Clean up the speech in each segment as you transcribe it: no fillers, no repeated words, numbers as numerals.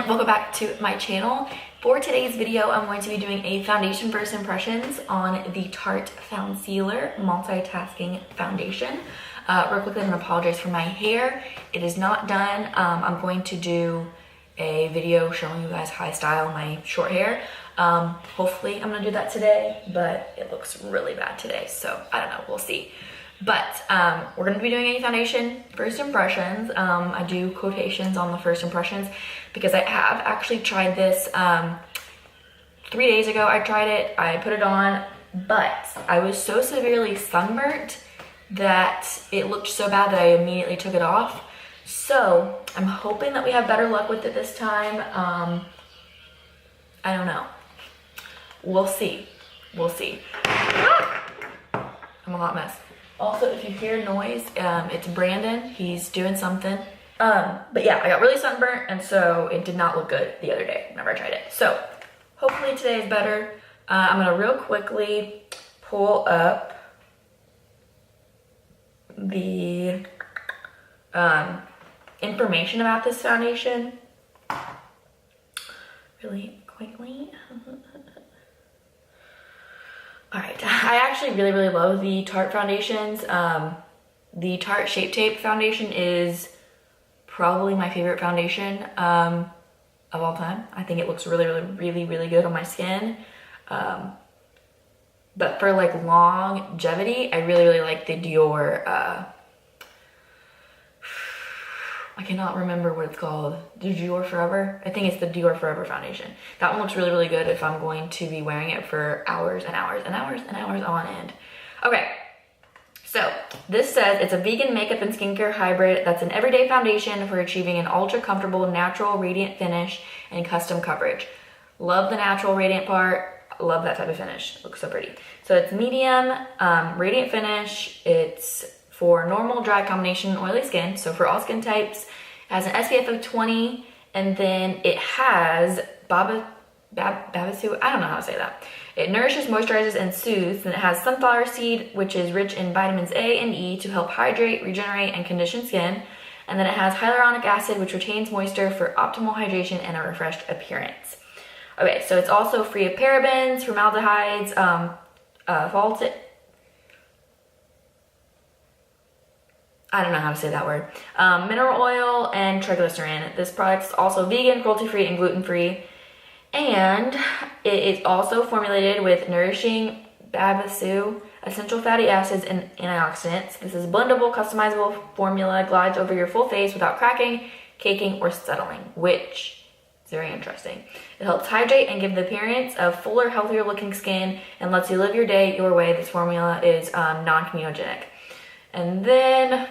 welcome back to my channel. For today's video, I'm going to be doing a foundation first impressions on the Tarte Foundcealer multitasking foundation. Real quickly, I'm going to apologize for my hair. It is not done. I'm going to do a video showing you guys how I style my short hair. Hopefully I'm going to do that today, but it looks really bad today, so I don't know, we'll see. But we're going to be doing a foundation first impressions. I do quotations on the first impressions because I have actually tried this 3 days ago. I tried it, I put it on, but I was so severely sunburnt that it looked so bad that I immediately took it off. So I'm hoping that we have better luck with it this time. I don't know. We'll see. We'll see. Ah! I'm a hot mess. Also, if you hear noise, it's Brandon. He's doing something. But yeah, I got really sunburnt, and so it did not look good the other day whenever I tried it. So hopefully today is better. I'm gonna real quickly pull up the information about this foundation really quickly. All right, I actually really love the Tarte foundations. The Tarte Shape Tape foundation is probably my favorite foundation of all time. I think it looks really good on my skin. But for like longevity, I really like the Dior, I cannot remember what it's called. The Dior Forever? I think it's the Dior Forever foundation. That one looks really good if I'm going to be wearing it for hours and hours on end. Okay, so this says it's a vegan makeup and skincare hybrid that's an everyday foundation for achieving an ultra comfortable, natural, radiant finish and custom coverage. Love the natural radiant part. Love that type of finish. It looks so pretty. So it's medium, radiant finish. It's for normal, dry, combination, oily skin. So for all skin types. It has an SPF of 20, and then it has Babassu, I don't know how to say that. It nourishes, moisturizes, and soothes, and it has sunflower seed, which is rich in vitamins A and E to help hydrate, regenerate, and condition skin. And then it has hyaluronic acid, which retains moisture for optimal hydration and a refreshed appearance. Okay, so it's also free of parabens, formaldehydes, I don't know how to say that word. Mineral oil and triglycerin. This product is also vegan, cruelty-free, and gluten-free. And it is also formulated with nourishing Babassu essential fatty acids and antioxidants. This is a blendable, customizable formula, glides over your full face without cracking, caking, or settling, which is very interesting. It helps hydrate and give the appearance of fuller, healthier looking skin and lets you live your day your way. This formula is non-comedogenic. And then,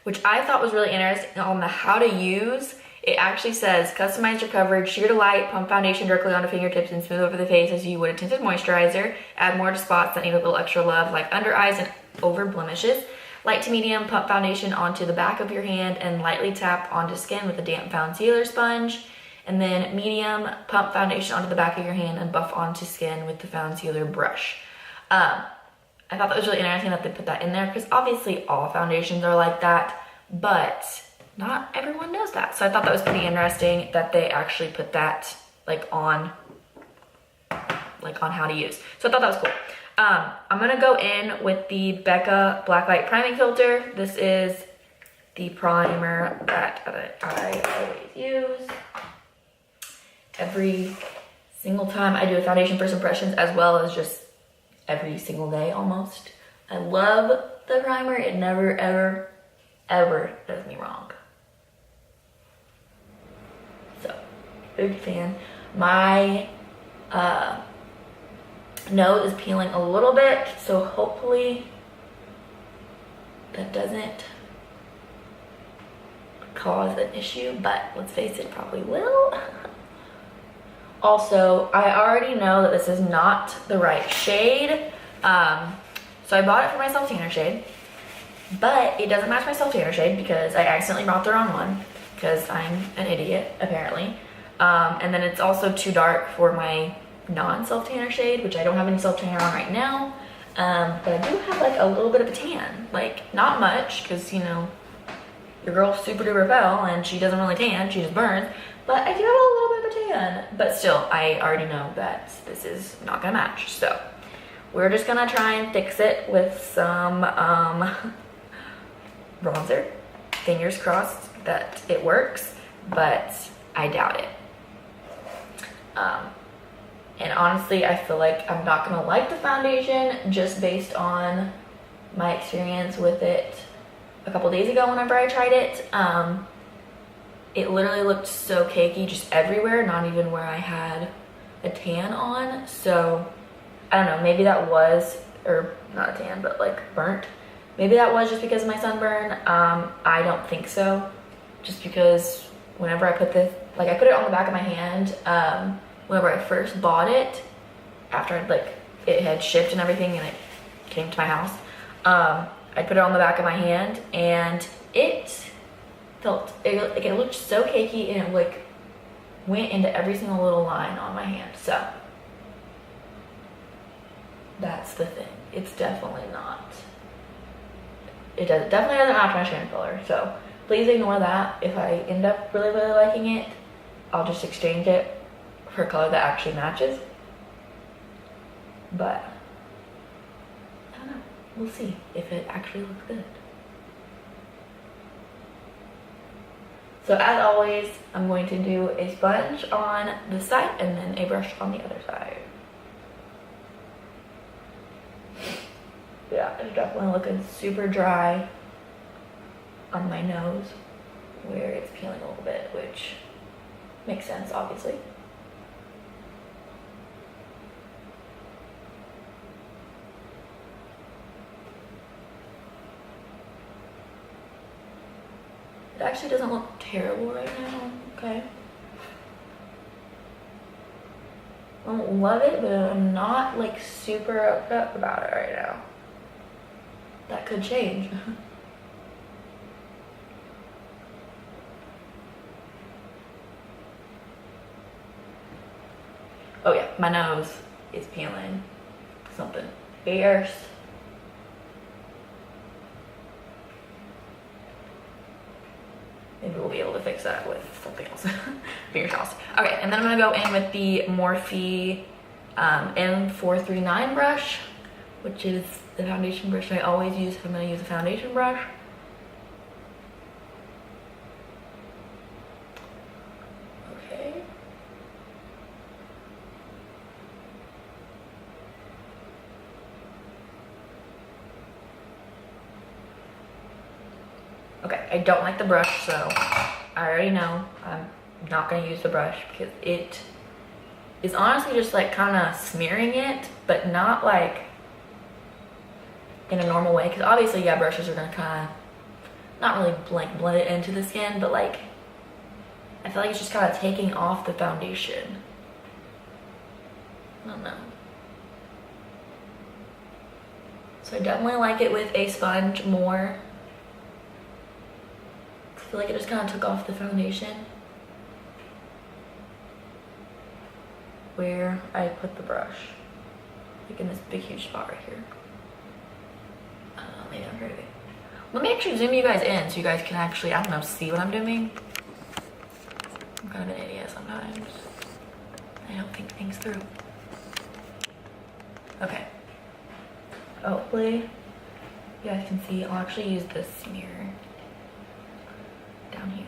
which I thought was really interesting on the how to use, it actually says, customize your coverage, sheer to light, pump foundation directly onto fingertips and smooth over the face as you would a tinted moisturizer. Add more to spots that need a little extra love, like under eyes and over blemishes. Light to medium, pump foundation onto the back of your hand and lightly tap onto skin with a damp Foundcealer sponge. And then medium, pump foundation onto the back of your hand and buff onto skin with the Foundcealer brush. I thought that was really interesting that they put that in there because obviously all foundations are like that, but not everyone does that. So I thought that was pretty interesting that they actually put that on how to use. So I thought that was cool. I'm gonna go in with the Becca Blacklight priming filter. This is the primer that I always use every single time I do a foundation first impressions, as well as just every single day almost. I love the primer. It never ever does me wrong. So, big fan. My nose is peeling a little bit, so hopefully that doesn't cause an issue, but let's face it, probably will. Also, I already know that this is not the right shade, so I bought it for my self-tanner shade, but it doesn't match my self-tanner shade because I accidentally bought the wrong one because I'm an idiot, apparently. And then it's also too dark for my non-self-tanner shade, which I don't have any self-tanner on right now, but I do have like a little bit of a tan, like not much because, you know, your girl's super duper pale and she doesn't really tan, she just burns. But I do have a little bit of a tan. But still, I already know that this is not gonna match. So we're just gonna try and fix it with some bronzer. Fingers crossed that it works, but I doubt it. And honestly, I feel like I'm not gonna like the foundation just based on my experience with it a couple days ago whenever I tried it. It literally looked so cakey just everywhere, not even where I had a tan on. So I don't know, maybe that was, or not a tan, but like burnt. Maybe that was just because of my sunburn. I don't think so. Just because whenever I put this, like I put it on the back of my hand, whenever I first bought it, after it had shipped and everything and it came to my house, I put it on the back of my hand and it looked so cakey and it like went into every single little line on my hand. So that's the thing. It's definitely not. Definitely doesn't match my skin color. So please ignore that. If I end up really, really liking it, I'll just exchange it for a color that actually matches. But I don't know. We'll see if it actually looks good. So as always, I'm going to do a sponge on this side and then a brush on the other side. Yeah, it's definitely looking super dry on my nose where it's peeling a little bit, which makes sense, obviously. It actually doesn't look terrible right now, okay? I don't love it, but I'm not like super upset about it right now. That could change. Oh yeah, my nose is peeling something fierce. Maybe we'll be able to fix that with something else. Fingers crossed. Okay, and then I'm gonna go in with the Morphe M439 brush, which is the foundation brush I always use if I'm gonna use a foundation brush. Okay. Okay, I don't like the brush, so I already know I'm not gonna use the brush because it is honestly just like kind of smearing it, but not like in a normal way. Because obviously, yeah, brushes are gonna kind of not really blend it into the skin, but like I feel like it's just kind of taking off the foundation. I don't know. So I definitely like it with a sponge more. I feel like it just kind of took off the foundation where I put the brush, like in this big huge spot right here. I don't know, maybe I'm crazy. Let me actually zoom you guys in so you guys can actually, I don't know, see what I'm doing. I'm kind of an idiot sometimes. I don't think things through. Okay. Hopefully you guys can see. I'll actually use this mirror down here.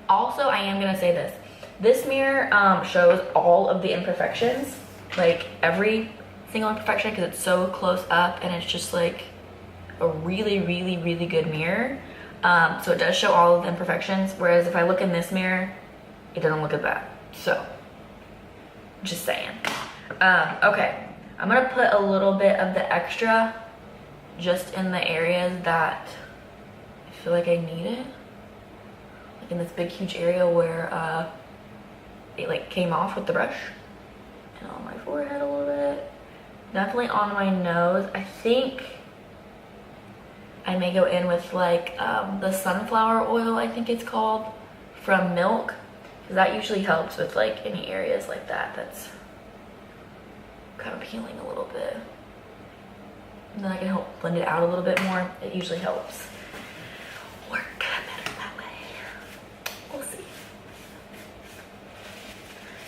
Also, I am gonna say this. This mirror shows all of the imperfections, like every single imperfection, because it's so close up and it's just like a really, really, really good mirror. So it does show all of the imperfections, whereas if I look in this mirror, it doesn't look at that. So, just saying. Okay, I'm gonna put a little bit of the extra just in the areas that I feel like I need it. Like in this big huge area where it like came off with the brush. And on my forehead a little bit. Definitely on my nose. I think I may go in with like the sunflower oil, I think it's called, from Milk. Because that usually helps with like any areas like that that's kind of peeling a little bit. and then I can help blend it out a little bit more. It usually helps work better that way. We'll see.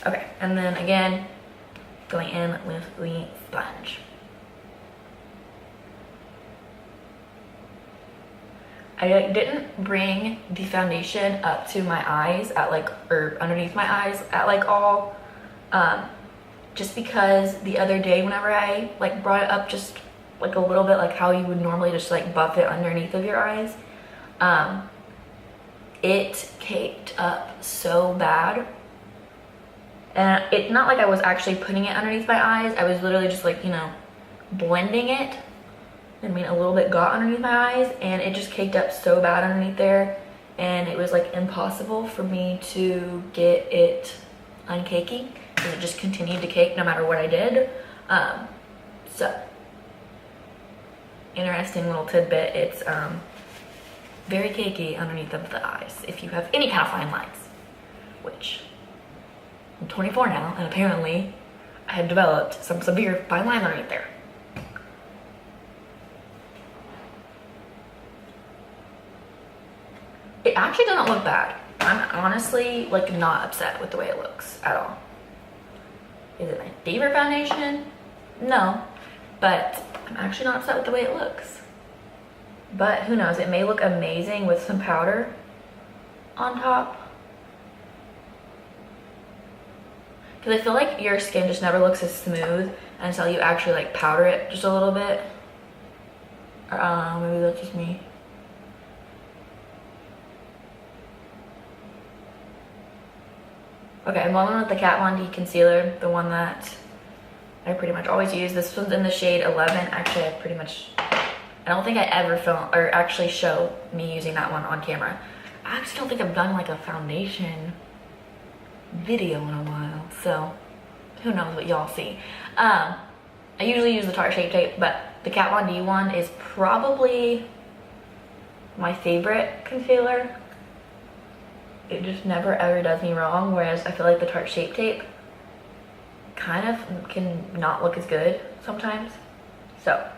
Okay, and then again, going in with the sponge. I didn't bring the foundation up to my eyes at like, or underneath my eyes at like all, just because the other day whenever I like brought it up just like a little bit, like how you would normally just like buff it underneath of your eyes, it caked up so bad. And it's not like I was actually putting it underneath my eyes. I was literally just like, you know, blending it. I mean, a little bit got underneath my eyes, and it just caked up so bad underneath there, and it was like impossible for me to get it uncaking, because it just continued to cake no matter what I did. So interesting little tidbit. It's very cakey underneath of the eyes if you have any kind of fine lines, which I'm 24 now, and apparently I have developed some severe fine lines underneath there. It actually doesn't look bad. I'm honestly like not upset with the way it looks at all. Is it my favorite foundation? No, but I'm actually not upset with the way it looks. But who knows, it may look amazing with some powder on top. Because I feel like your skin just never looks as smooth until you actually like powder it just a little bit. Or maybe that's just me. Okay, I'm going with the Kat Von D concealer, the one that I pretty much always use. This one's in the shade 11. Actually, I don't think I ever film or actually show me using that one on camera. I actually don't think I've done like a foundation video in a while, so who knows what y'all see. I usually use the Tarte Shape Tape, but the Kat Von D one is probably my favorite concealer. It just never ever does me wrong, whereas I feel like the Tarte Shape Tape kind of can not look as good sometimes. So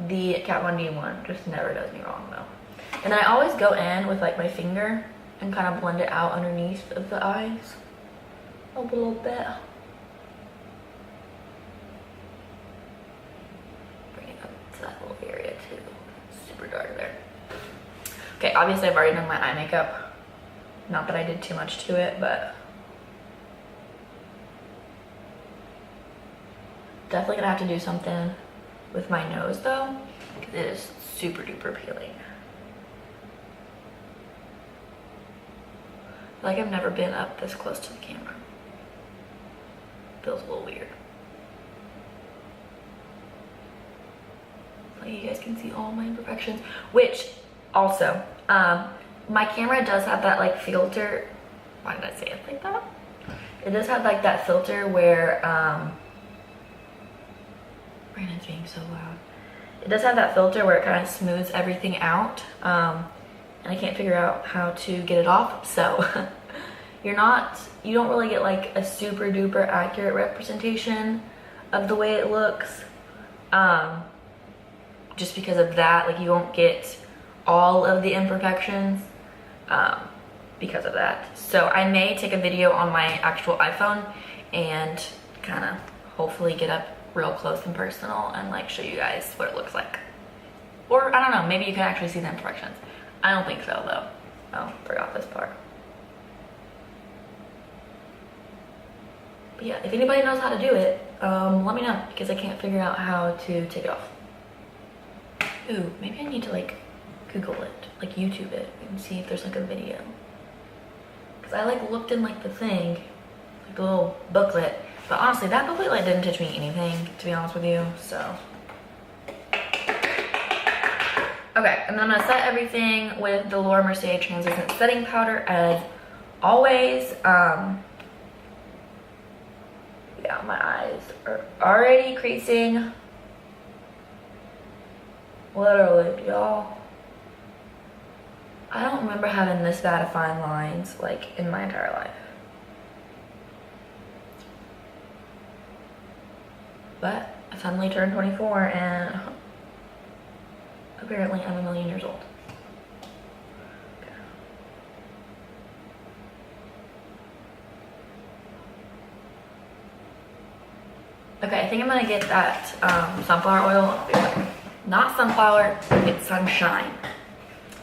the Kat Von D one just never does me wrong though. And I always go in with like my finger and kind of blend it out underneath of the eyes a little bit. Bring it up to that little area too. Super dark there. Okay, obviously I've already done my eye makeup. Not that I did too much to it, but definitely gonna have to do something with my nose though, because it is super duper peeling. I feel like I've never been up this close to the camera. Feels a little weird. Like you guys can see all my imperfections, which also, my camera does have that like filter. Why did I say it like that? It does have like that filter where, Brandon's being so loud. It does have that filter where it kind of smooths everything out. And I can't figure out how to get it off. So you don't really get like a super duper accurate representation of the way it looks. Just because of that, like you won't get all of the imperfections because of that. So I may take a video on my actual iPhone and kind of hopefully get up real close and personal and like show you guys what it looks like. Or I don't know, maybe you can actually see the imperfections. I don't think so though. Oh, forgot this part. But yeah, if anybody knows how to do it, let me know, because I can't figure out how to take it off. Ooh, maybe I need to like Google it, like YouTube it, and see if there's like a video. Cause I like looked in like the thing, like the little booklet, but honestly that booklet like didn't teach me anything, to be honest with you, so. Okay, and then I'm gonna set everything with the Laura Mercier translucent setting powder as always. Yeah, my eyes are already creasing. Literally, y'all. I don't remember having this bad of fine lines like in my entire life. But I suddenly turned 24 and apparently I'm a million years old. Okay, I think I'm gonna get that sunflower oil. Not sunflower, it's sunshine.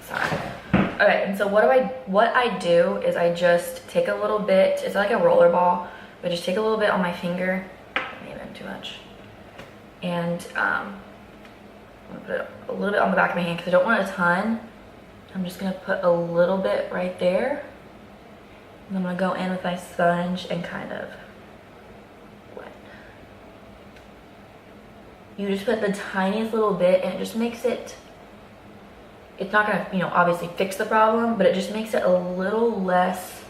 Sorry. Okay, and so what I do is I just take a little bit, it's like a roller ball, but just take a little bit on my finger, maybe too much, and I'm gonna put it a little bit on the back of my hand because I don't want a ton. I'm just gonna put a little bit right there, and I'm gonna go in with my sponge and kind of wet. You just put the tiniest little bit and it just makes it, it's not gonna, you know, obviously fix the problem, but it just makes it a little less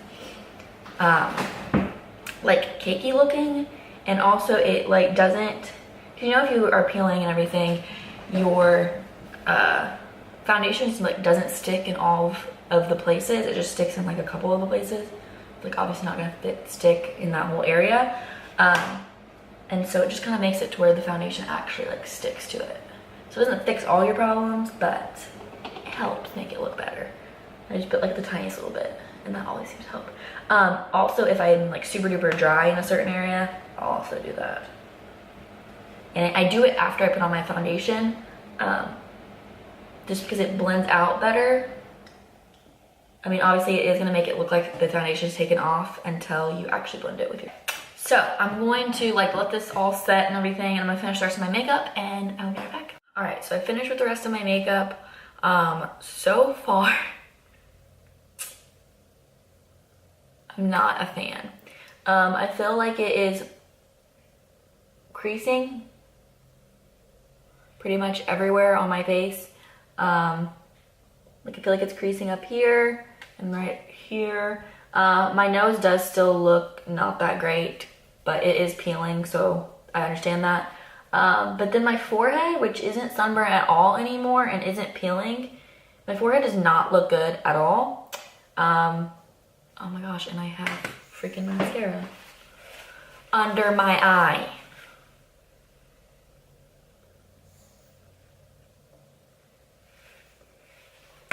like cakey looking, and also it like doesn't, cause you know if you are peeling and everything, your foundation just like doesn't stick in all of the places. It just sticks in like a couple of the places. It's like obviously not gonna stick in that whole area. And so it just kind of makes it to where the foundation actually like sticks to it. So it doesn't fix all your problems, but it helps make it look better. I just put like the tiniest little bit, and that always seems to help. Also, if I'm like super duper dry in a certain area, I'll also do that. And I do it after I put on my foundation, just because it blends out better. I mean, obviously it is gonna make it look like the foundation is taken off until you actually blend it with your. So I'm going to like let this all set and everything, and I'm gonna finish the rest of my makeup, and I'll be right back. All right, so I finished with the rest of my makeup. So far, I'm not a fan. I feel like it is creasing pretty much everywhere on my face. Like I feel like it's creasing up here and right here. My nose does still look not that great, but it is peeling, so I understand that. But then my forehead, which isn't sunburned at all anymore and isn't peeling, my forehead does not look good at all. Oh my gosh, and I have freaking mascara under my eye.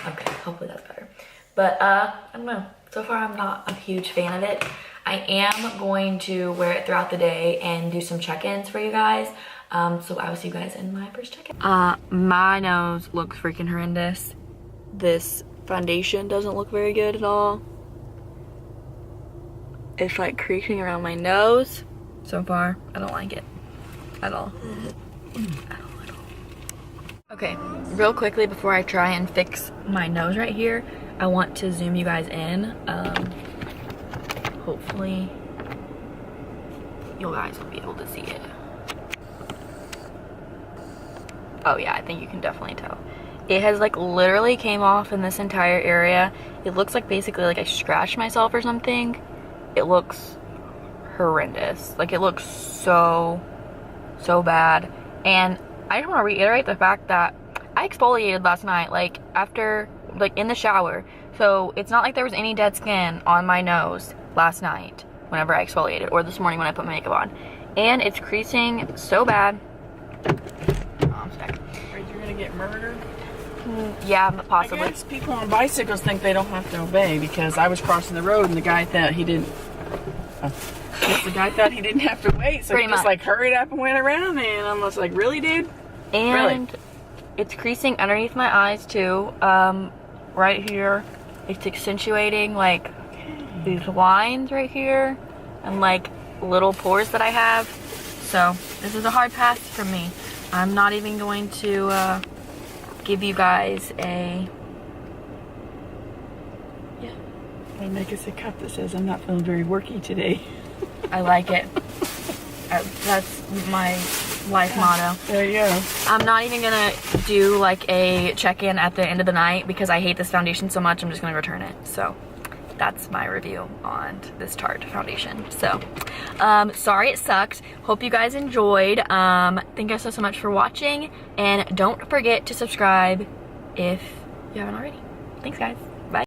Okay, hopefully that's better. But I don't know, so far I'm not a huge fan of it. I am going to wear it throughout the day and do some check-ins for you guys. So I will see you guys in my first check-in. My nose looks freaking horrendous. This foundation doesn't look very good at all. It's like creasing around my nose. So far, I don't like it at all. Okay, real quickly before I try and fix my nose right here, I want to zoom you guys in. Hopefully you guys will be able to see it. Oh yeah, I think you can definitely tell. It has like literally came off in this entire area. It looks like basically like I scratched myself or something. It looks horrendous. Like it looks so bad. And I just want to reiterate the fact that I exfoliated last night, like after, like in the shower. So it's not like there was any dead skin on my nose last night whenever I exfoliated, or this morning when I put my makeup on. And it's creasing so bad. I'm sick. Afraid you're gonna get murdered? Yeah, possibly. I guess people on bicycles think they don't have to obey, because I was crossing the road and the guy thought he didn't. The guy thought he didn't have to wait, so he just like hurried up and went around me, and I'm just like, really, dude? And really? It's creasing underneath my eyes too. Right here, it's accentuating like these lines right here, and like little pores that I have. So this is a hard pass for me. I'm not even going to give you guys a I make us a cup that says I'm not feeling very worky today. I like it. That's my life motto. There you go. I'm not even gonna do like a check-in at the end of the night because I hate this foundation so much. I'm just gonna return it. So that's my review on this Tarte foundation. So sorry it sucked. Hope you guys enjoyed. Thank you guys so much for watching, and don't forget to subscribe if you haven't already. Thanks guys.